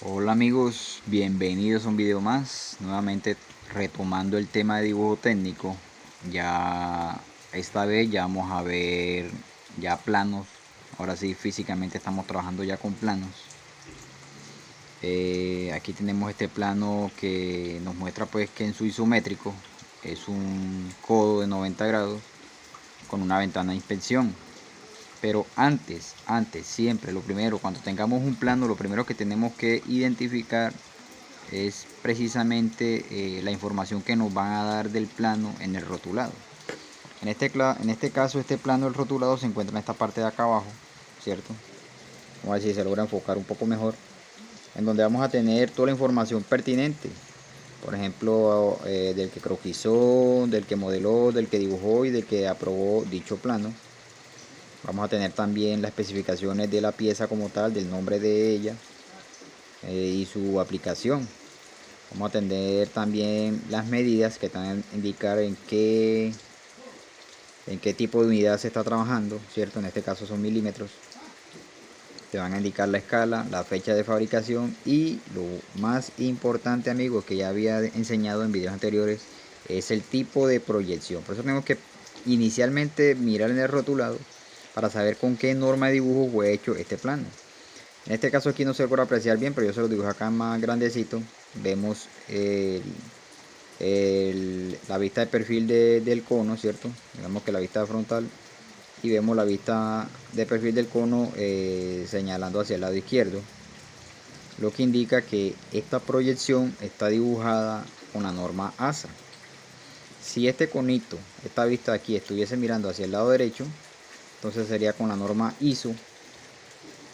Hola amigos, bienvenidos a un video más. Nuevamente retomando el tema de dibujo técnico. Ya esta vez ya vamos a ver ya planos. Ahora sí, físicamente estamos trabajando ya con planos. Aquí tenemos este plano que nos muestra pues que en su isométrico es un codo de 90 grados con una ventana de inspección. Pero antes, siempre, lo primero, cuando tengamos un plano, lo primero que tenemos que identificar es precisamente la información que nos van a dar del plano en el rotulado. En este caso, este plano del rotulado se encuentra en esta parte de acá abajo, ¿cierto? Vamos a ver si se logra enfocar un poco mejor, en donde vamos a tener toda la información pertinente. Por ejemplo, del que croquisó, del que modeló, del que dibujó y del que aprobó dicho plano. Vamos a tener también las especificaciones de la pieza como tal, del nombre de ella y su aplicación. Vamos a tener también las medidas que están a indicar en qué tipo de unidad se está trabajando, ¿cierto? En este caso son milímetros. Te van a indicar la escala, la fecha de fabricación y lo más importante, amigos, que ya había enseñado en videos anteriores, es el tipo de proyección. Por eso tenemos que inicialmente mirar en el rotulado para saber con qué norma de dibujo fue hecho este plano. En este caso aquí no se logra apreciar bien, pero yo se lo dibujo acá más grandecito. Vemos la vista de perfil del cono, ¿cierto? Digamos que la vista frontal, y vemos la vista de perfil del cono señalando hacia el lado izquierdo, lo que indica que esta proyección está dibujada con la norma ASA. Si este conito, esta vista de aquí, estuviese mirando hacia el lado derecho, entonces sería con la norma ISO.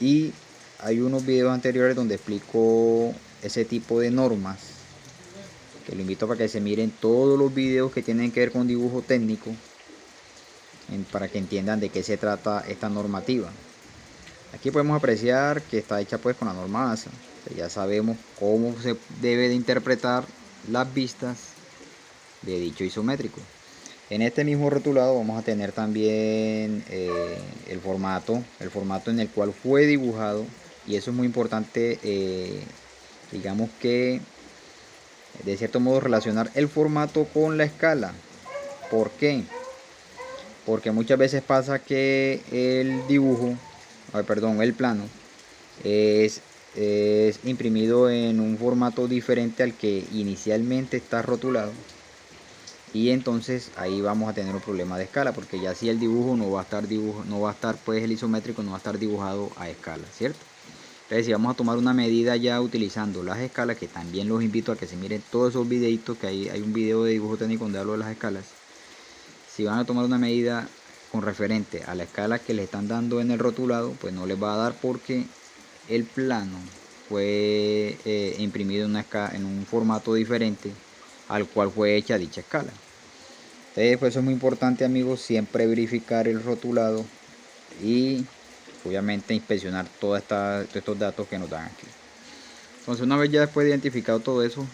Y hay unos videos anteriores donde explico ese tipo de normas, que lo invito para que se miren todos los videos que tienen que ver con dibujo técnico, para que entiendan de qué se trata esta normativa. Aquí podemos apreciar que está hecha pues con la norma ASA. Ya sabemos cómo se debe de interpretar las vistas de dicho isométrico. En este mismo rotulado vamos a tener también el formato en el cual fue dibujado, y eso es muy importante, digamos que de cierto modo relacionar el formato con la escala. ¿Por qué? Porque muchas veces pasa que el dibujo, perdón, el plano es imprimido en un formato diferente al que inicialmente está rotulado, y entonces ahí vamos a tener un problema de escala, porque ya si el dibujo no va a estar pues el isométrico no va a estar dibujado a escala, ¿cierto? Entonces si vamos a tomar una medida ya utilizando las escalas, que también los invito a que se miren todos esos videitos, que hay un video de dibujo técnico donde hablo de las escalas. Si van a tomar una medida con referente a la escala que le están dando en el rotulado, pues no les va a dar, porque el plano fue imprimido en un formato diferente al cual fue hecha dicha escala. Entonces, pues eso es muy importante, amigos, siempre verificar el rotulado y obviamente inspeccionar todos estos datos que nos dan aquí. Entonces, una vez ya después de identificado todo eso,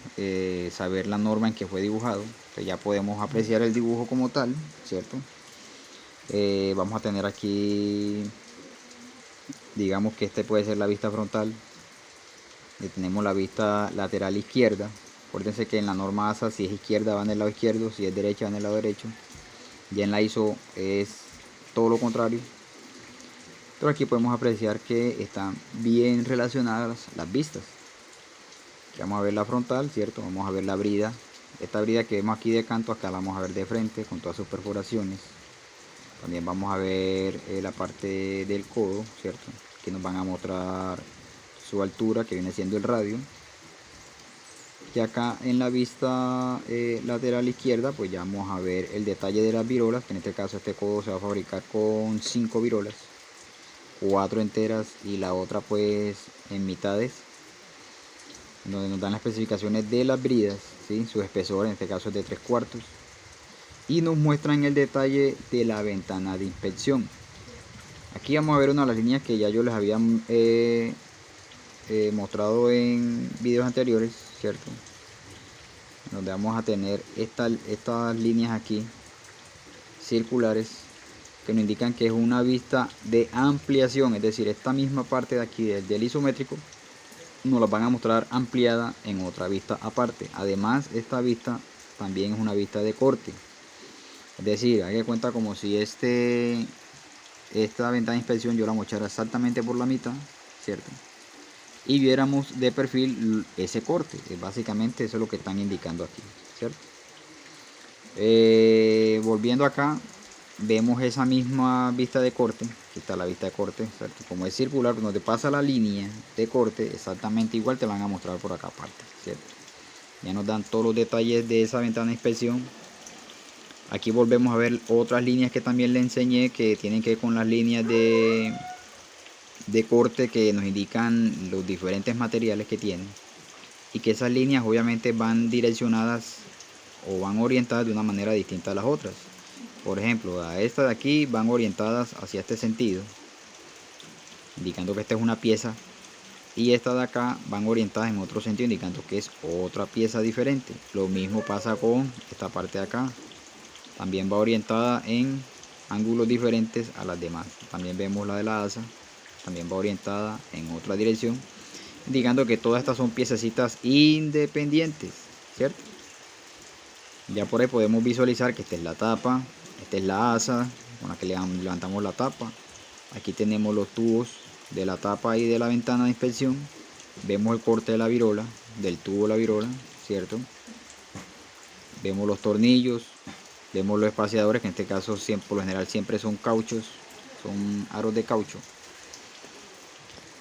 saber la norma en que fue dibujado, pues ya podemos apreciar el dibujo como tal, ¿cierto? Vamos a tener aquí, digamos que este puede ser la vista frontal. Y tenemos la vista lateral izquierda. Acuérdense que en la norma ASA, si es izquierda va en el lado izquierdo, si es derecha va en el lado derecho. Ya en la ISO es todo lo contrario. Pero aquí podemos apreciar que están bien relacionadas las vistas. Aquí vamos a ver la frontal, ¿cierto? Vamos a ver la brida. Esta brida que vemos aquí de canto, acá la vamos a ver de frente con todas sus perforaciones. También vamos a ver la parte del codo, ¿cierto? Que nos van a mostrar su altura, que viene siendo el radio. Y acá en la vista lateral izquierda, pues ya vamos a ver el detalle de las virolas, que en este caso este codo se va a fabricar con 5 virolas, 4 enteras y la otra pues en mitades, donde nos dan las especificaciones de las bridas, ¿sí? Su espesor en este caso es de 3/4, y nos muestran el detalle de la ventana de inspección. Aquí vamos a ver una de las líneas que ya yo les había mostrado en videos anteriores, ¿cierto? Donde vamos a tener estas líneas aquí circulares, que nos indican que es una vista de ampliación, es decir, esta misma parte de aquí del isométrico nos las van a mostrar ampliada en otra vista aparte. Además, esta vista también es una vista de corte, es decir, hay que cuenta como si esta ventana de inspección yo la mochara exactamente por la mitad, ¿cierto? Y viéramos de perfil ese corte. Básicamente eso es lo que están indicando aquí, ¿cierto? Volviendo acá, vemos esa misma vista de corte. Aquí está la vista de corte, ¿cierto? Como es circular, cuando te pasa la línea de corte exactamente igual, te van a mostrar por acá aparte, ¿cierto? Ya nos dan todos los detalles de esa ventana de inspección. Aquí volvemos a ver otras líneas que también le enseñé, que tienen que ver con las líneas de corte, que nos indican los diferentes materiales que tienen, y que esas líneas obviamente van direccionadas o van orientadas de una manera distinta a las otras. Por ejemplo, a esta de aquí van orientadas hacia este sentido, indicando que esta es una pieza, y esta de acá van orientadas en otro sentido, indicando que es otra pieza diferente. Lo mismo pasa con esta parte de acá, también va orientada en ángulos diferentes a las demás. También vemos la de la asa, también va orientada en otra dirección, indicando que todas estas son piececitas independientes, ¿cierto? Ya por ahí podemos visualizar que esta es la tapa, esta es la asa con la que levantamos la tapa. Aquí tenemos los tubos de la tapa y de la ventana de inspección. Vemos el corte de la virola, del tubo de la virola, ¿cierto? Vemos los tornillos, vemos los espaciadores, que en este caso por lo general siempre son cauchos, son aros de caucho.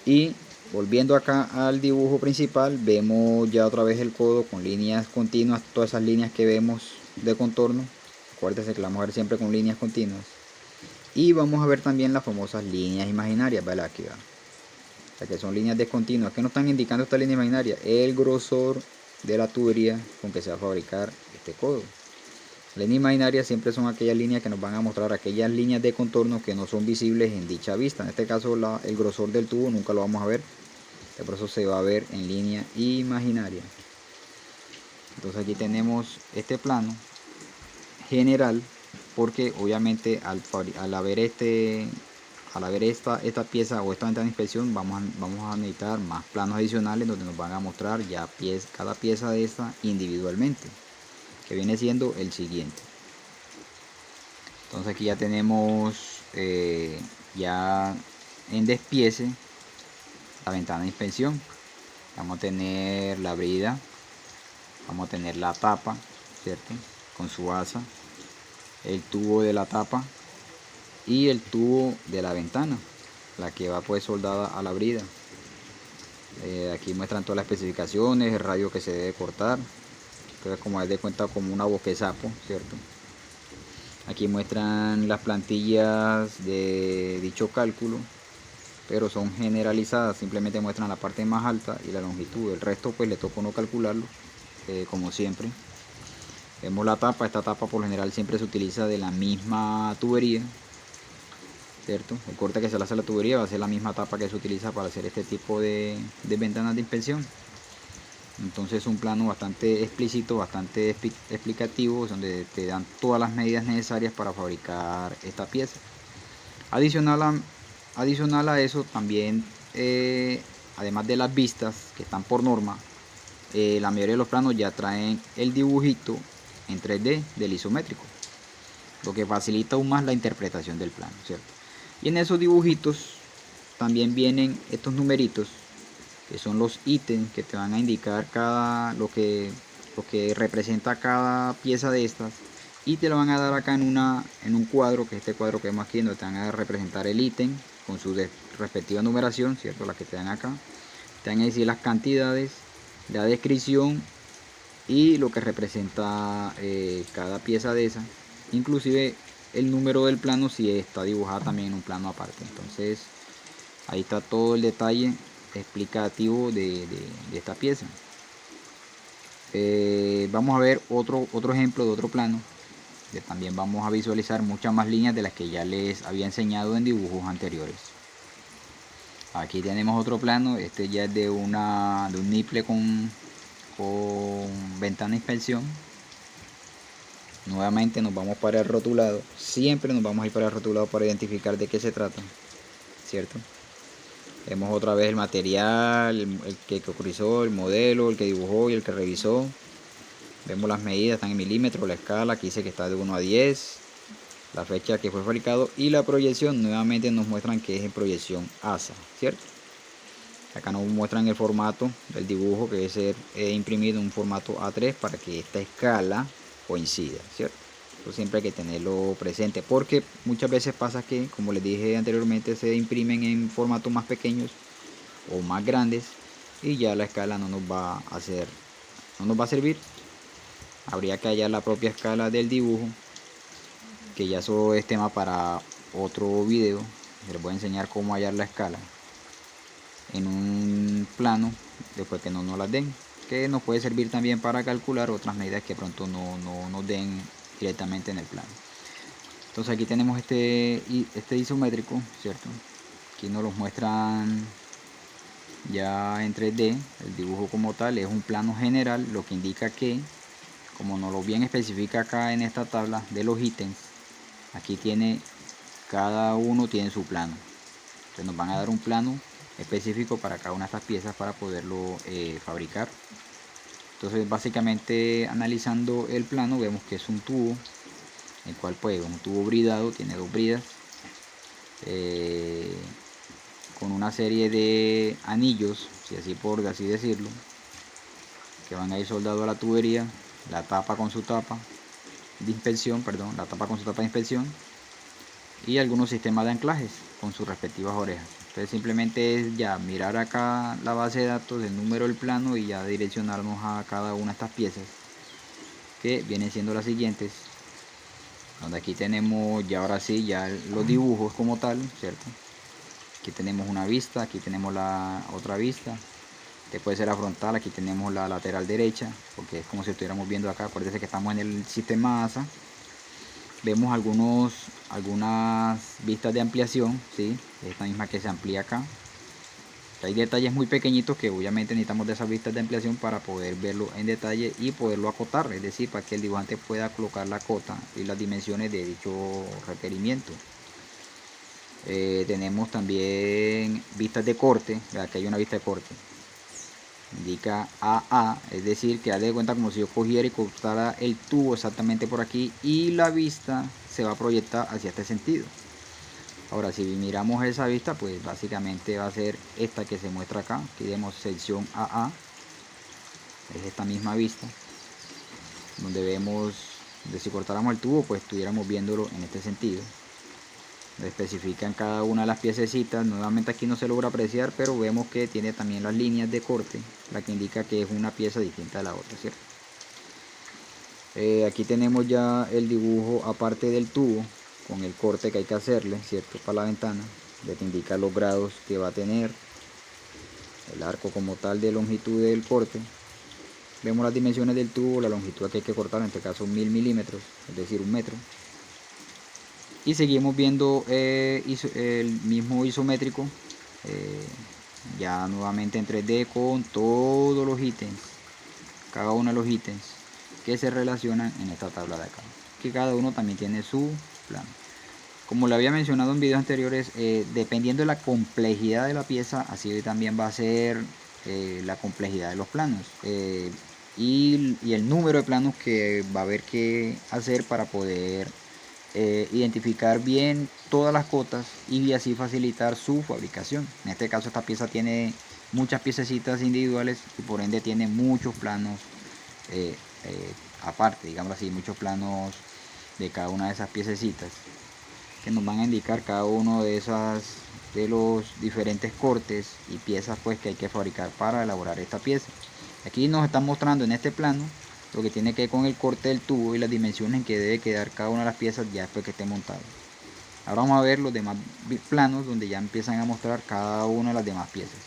Y volviendo acá al dibujo principal, vemos ya otra vez el codo con líneas continuas, todas esas líneas que vemos de contorno. Acuérdense que la vamos a ver siempre con líneas continuas. Y vamos a ver también las famosas líneas imaginarias, ¿vale? Aquí va. O sea, que son líneas discontinuas. ¿Qué nos están indicando esta línea imaginaria? El grosor de la tubería con que se va a fabricar este codo. Líneas imaginarias siempre son aquellas líneas que nos van a mostrar aquellas líneas de contorno que no son visibles en dicha vista. En este caso el grosor del tubo nunca lo vamos a ver, por eso se va a ver en línea imaginaria. Entonces aquí tenemos este plano general, porque obviamente al haber esta pieza o esta ventana de inspección vamos a necesitar más planos adicionales donde nos van a mostrar ya cada pieza de esta individualmente, que viene siendo el siguiente. Entonces aquí ya tenemos ya en despiece la ventana de inspección. Vamos a tener la brida, vamos a tener la tapa, ¿cierto? Con su asa, el tubo de la tapa y el tubo de la ventana, la que va pues soldada a la brida. Aquí muestran todas las especificaciones, el radio que se debe cortar. Entonces, como es de cuenta, como una boquesapo, ¿cierto? Aquí muestran las plantillas de dicho cálculo, pero son generalizadas, simplemente muestran la parte más alta y la longitud. El resto pues le toca no calcularlo, como siempre. Vemos la tapa. Esta tapa por lo general siempre se utiliza de la misma tubería, ¿cierto? El corte que se le hace a la tubería va a ser la misma tapa que se utiliza para hacer este tipo de ventanas de inspección. Entonces es un plano bastante explícito, bastante explicativo, donde te dan todas las medidas necesarias para fabricar esta pieza. Adicional a eso también, además de las vistas que están por norma, la mayoría de los planos ya traen el dibujito en 3D del isométrico, lo que facilita aún más la interpretación del plano, ¿cierto? Y en esos dibujitos también vienen estos numeritos, que son los ítems que te van a indicar lo que representa cada pieza de estas, y te lo van a dar acá en un cuadro, que es este cuadro que vemos aquí, donde te van a representar el ítem con su respectiva numeración, ¿cierto? La que te dan acá, te van a decir las cantidades, la descripción y lo que representa cada pieza de esa, inclusive el número del plano si está dibujada también en un plano aparte. Entonces ahí está todo el detalle explicativo de esta pieza. Vamos a ver otro ejemplo de otro plano, que también vamos a visualizar muchas más líneas de las que ya les había enseñado en dibujos anteriores. Aquí tenemos otro plano. Este ya es de un niple con ventana de inspección. Nuevamente nos vamos para el rotulado. Siempre nos vamos a ir para el rotulado para identificar de qué se trata, ¿cierto? Vemos otra vez el material, el que autorizó, el modelo, el que dibujó y el que revisó. Vemos las medidas, están en milímetros, la escala, aquí dice que está de 1 a 10, la fecha que fue fabricado y la proyección. Nuevamente nos muestran que es en proyección ASA, ¿cierto? Acá nos muestran el formato del dibujo, que debe ser imprimido en un formato A3 para que esta escala coincida, ¿cierto? Eso siempre hay que tenerlo presente, porque muchas veces pasa que, como les dije anteriormente, se imprimen en formatos más pequeños o más grandes y ya la escala no nos va a hacer, no nos va a servir. Habría que hallar la propia escala del dibujo, que ya eso es tema para otro video. Les voy a enseñar cómo hallar la escala en un plano después que no nos las den, que nos puede servir también para calcular otras medidas que pronto no nos den directamente en el plano. Entonces aquí tenemos este isométrico, ¿cierto? Aquí nos los muestran ya en 3D. El dibujo como tal es un plano general, lo que indica que, como nos lo bien especifica acá en esta tabla de los ítems, aquí tiene, cada uno tiene su plano. Entonces nos van a dar un plano específico para cada una de estas piezas para poderlo fabricar. Entonces básicamente, analizando el plano, vemos que es un tubo, el cual pues un tubo bridado, tiene dos bridas, con una serie de anillos, si así por así decirlo, que van a ir soldados a la tubería, la tapa con su tapa de inspección, la tapa con su tapa de inspección, y algunos sistemas de anclajes con sus respectivas orejas. Entonces simplemente es ya mirar acá la base de datos, el número del plano, y ya direccionarnos a cada una de estas piezas, que vienen siendo las siguientes, donde aquí tenemos ya ahora sí ya los dibujos como tal, ¿cierto? Aquí tenemos una vista, aquí tenemos la otra vista, que puede ser la frontal, aquí tenemos la lateral derecha, porque es como si estuviéramos viendo acá. Acuérdense que estamos en el sistema ASA. Vemos algunas vistas de ampliación, ¿sí? Esta misma que se amplía acá. Hay detalles muy pequeñitos que obviamente necesitamos de esas vistas de ampliación para poder verlo en detalle y poderlo acotar, es decir, para que el dibujante pueda colocar la cota y las dimensiones de dicho requerimiento. Tenemos también vistas de corte. Aquí hay una vista de corte, indica AA, es decir, que haz de cuenta como si yo cogiera y cortara el tubo exactamente por aquí, y la vista se va a proyectar hacia este sentido. Ahora si miramos esa vista, pues básicamente va a ser esta que se muestra acá. Aquí vemos sección AA, es esta misma vista, donde vemos, de si cortáramos el tubo, pues estuviéramos viéndolo en este sentido. Especifican cada una de las piececitas. Nuevamente aquí no se logra apreciar, pero vemos que tiene también las líneas de corte, la que indica que es una pieza distinta de la otra, ¿cierto? Aquí tenemos ya el dibujo aparte del tubo, con el corte que hay que hacerle, ¿cierto? Para la ventana, ya te indica los grados que va a tener, el arco como tal de longitud del corte. Vemos las dimensiones del tubo, la longitud que hay que cortar, en este caso 1000 milímetros, es decir, 1 metro. Y seguimos viendo el mismo isométrico, ya nuevamente en 3D, con todos los ítems, cada uno de los ítems que se relacionan en esta tabla de acá, que cada uno también tiene su plano. Como le había mencionado en videos anteriores, dependiendo de la complejidad de la pieza, así también va a ser la complejidad de los planos, y el número de planos que va a haber que hacer para poder identificar bien todas las cotas y así facilitar su fabricación. En este caso esta pieza tiene muchas piececitas individuales y por ende tiene muchos planos aparte, digamos así, muchos planos de cada una de esas piececitas, que nos van a indicar cada uno de los diferentes cortes y piezas pues que hay que fabricar para elaborar esta pieza. Aquí nos están mostrando en este plano lo que tiene que ver con el corte del tubo y las dimensiones en que debe quedar cada una de las piezas ya después que esté montado. Ahora vamos a ver los demás planos, donde ya empiezan a mostrar cada una de las demás piezas.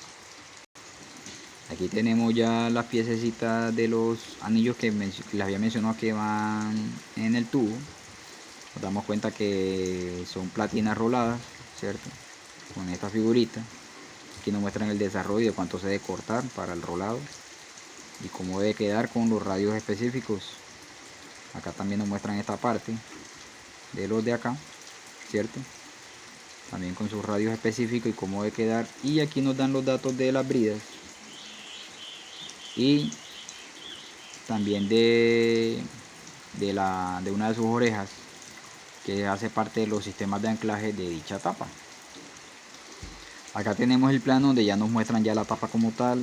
Aquí tenemos ya las piececitas de los anillos que les había mencionado que van en el tubo. Nos damos cuenta que son platinas roladas, ¿cierto? Con esta figurita. Aquí nos muestran el desarrollo de cuánto se debe cortar para el rolado y cómo debe quedar con los radios específicos. Acá también nos muestran esta parte de los de acá, ¿cierto? también con sus radios específicos y cómo debe quedar. Y aquí nos dan los datos de las bridas y también de una de sus orejas, que hace parte de los sistemas de anclaje de dicha tapa. Acá tenemos el plano donde ya nos muestran ya la tapa como tal.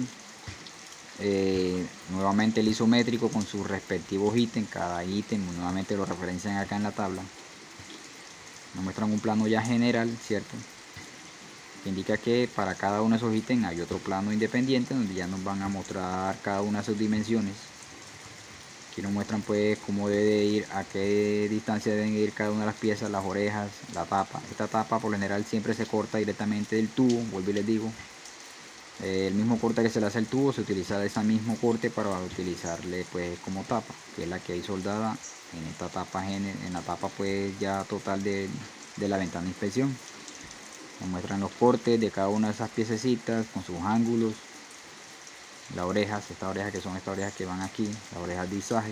Nuevamente el isométrico con sus respectivos ítems, cada ítem nuevamente lo referencian acá en la tabla. Nos muestran un plano ya general, ¿cierto? Que indica que para cada uno de esos ítems hay otro plano independiente donde ya nos van a mostrar cada una de sus dimensiones. Aquí nos muestran pues cómo debe de ir, a qué distancia deben ir cada una de las piezas, las orejas, la tapa. Esta tapa por lo general siempre se corta directamente del tubo, vuelvo y les digo. El mismo corte que se le hace al tubo se utiliza ese mismo corte para utilizarle pues como tapa, que es la que hay soldada en esta tapa, en la tapa pues ya total de la ventana de inspección. Nos muestran los cortes de cada una de esas piececitas con sus ángulos, las orejas, estas orejas que son estas orejas que van aquí, las orejas de izaje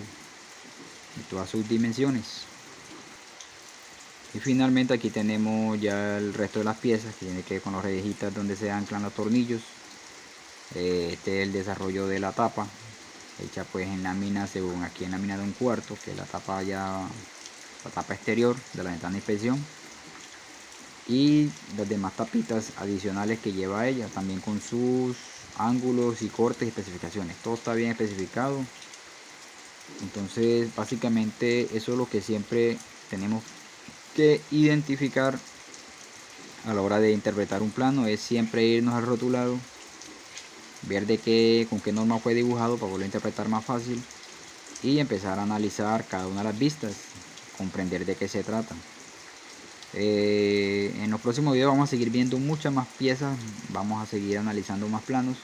y todas sus dimensiones. Y finalmente aquí tenemos ya el resto de las piezas que tiene que ver con las rejitas donde se anclan los tornillos. Este es el desarrollo de la tapa, hecha pues en lámina, según aquí en lámina de 1/4, que es la tapa la tapa exterior de la ventana de inspección, y las demás tapitas adicionales que lleva ella, también con sus ángulos y cortes y especificaciones. Todo está bien especificado. Entonces básicamente eso es lo que siempre tenemos que identificar a la hora de interpretar un plano, es siempre irnos al rotulado, ver con qué norma fue dibujado para poderlo interpretar más fácil y empezar a analizar cada una de las vistas, comprender de qué se trata. En los próximos videos vamos a seguir viendo muchas más piezas, vamos a seguir analizando más planos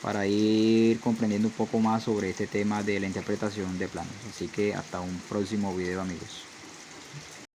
para ir comprendiendo un poco más sobre este tema de la interpretación de planos. Así que hasta un próximo video, amigos.